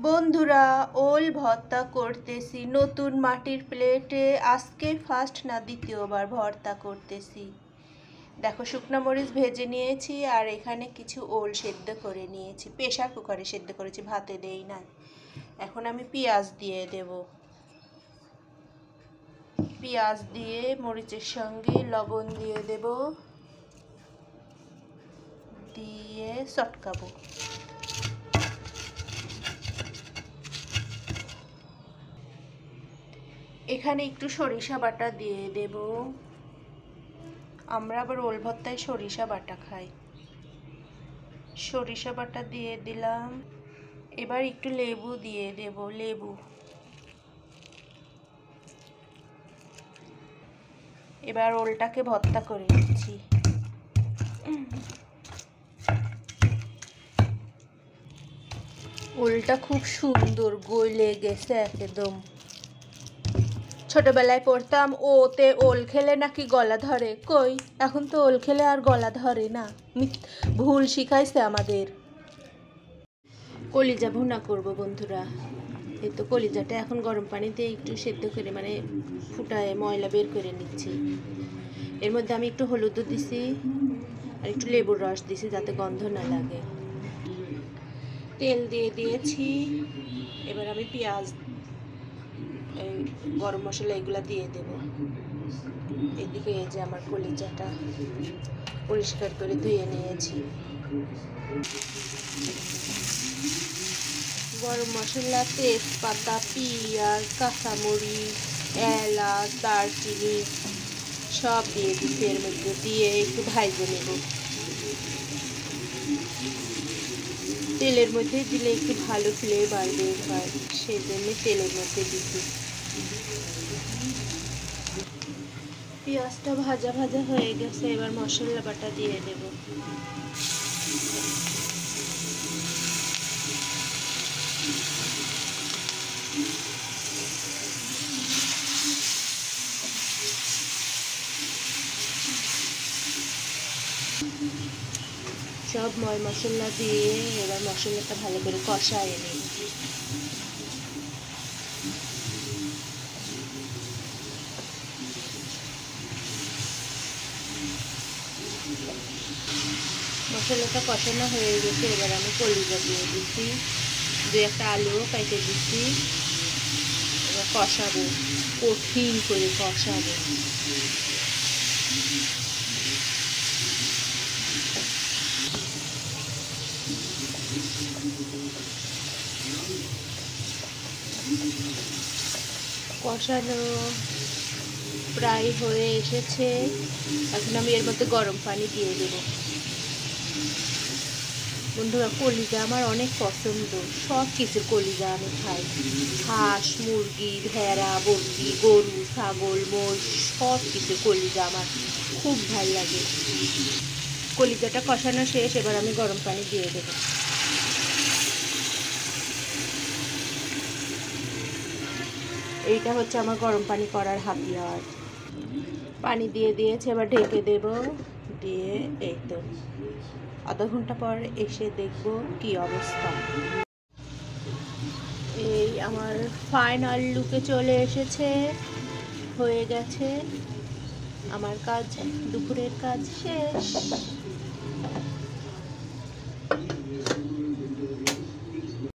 বন্ধুরা, ওল ভর্তা করতেছি নতুন মাটির প্লেটে। আজকে ফার্স্ট না দ্বিতীয়বার ভর্তা করতেছি। দেখো, শুকনো মরিচ ভেজে নিয়েছি আর এখানে কিছু ওল সেদ্ধ করে নিয়েছি। প্রেসার কুকারে সেদ্ধ করেছি, ভাতে দেই না। এখন আমি পেঁয়াজ দিয়ে দেব। পেঁয়াজ দিয়ে মরিচের সঙ্গে লবণ দিয়ে দেব, দিয়ে চটকাবো। এখানে একটু সরিষা বাটা দিয়ে দেব। আমরা আবার ওল ভর্তায় সরিষা বাটা খাই। সরিষা বাটা দিয়ে দিলাম। এবার একটু লেবু দিয়ে দেব, লেবু। এবার ওলটাকে ভর্তা করে নিচ্ছি। ওলটা খুব সুন্দর গলে গেছে একদম। ছোটবেলায় পড়তাম ওতে ওল খেলে নাকি গলা ধরে। কই, এখন তো ওল খেলে আর গলা ধরে না। ভুল শিখাইছে আমাদের। কলিজা ভুনা করব বন্ধুরা। এই তো কলিজাটা এখন গরম পানিতে একটু সেদ্ধ করে, মানে ফুটায় ময়লা বের করে নিচ্ছি। এর মধ্যে আমি একটু হলুদও দিছি আর একটু লেবুর রস দিছি যাতে গন্ধ না লাগে। তেল দিয়ে দিয়েছি। এবার আমি পেঁয়াজ, গরম মশলা এগুলো দিয়ে দেব। এদিকে এই যে আমার কলিজাটা পরিষ্কার করে ধুয়ে নিয়েছি। গরম মশলা, তেজপাতা, পেঁয়াজ, কাঁচামরিচ, এলাচ, দারচিনি সব দিয়ে দিচ্ছি। এর মধ্যে দিয়ে একটু ভাজে নেব। তেলের মধ্যে দিলে একটু ভালো ফ্লেভার বের হয়, সেই জন্য তেলের মধ্যে দিচ্ছি। পেঁয়াজটা ভাজা ভাজা হয়ে গেছে। এবার মশলা বাটা দিয়ে দেব। সব মশলা দিয়ে এবার মশলাটা ভালো করে কষায় নেব। মশলাটা কষানো হয়ে গেছে। এবার আমি কলিজা দিয়ে দিচ্ছি, দু একটা আলুও কেটে দিচ্ছি। এবার কষাবো, কঠিন করে কষাবো। কষানো প্রায় হয়ে এসেছে। এখন আমি এর মধ্যে গরম পানি দিয়ে দেব। বন্ধুরা, কলিজা আমার অনেক পছন্দ। সব কিছুর কলিজা আমি খাই। হাঁস, মুরগি, ভেড়া, বর্গি, গরু, ছাগল, মোষ সব কিছু কলিজা আমার খুব ভাল লাগে। কলিজাটা কষানো শেষ। এবার আমি গরম পানি দিয়ে দেব। এইটা হচ্ছে আমার গরম পানি করার হাতিয়ার। পানি দিয়ে দিয়েছে, এবার ঢেকে দেব। দিয়ে এই তো আধা ঘন্টা পর এসে দেখব কি অবস্থা। এই আমার ফাইনাল লুকে চলে এসেছে, হয়ে গেছে। আমার কাজ, দুপুরের কাজ শেষ।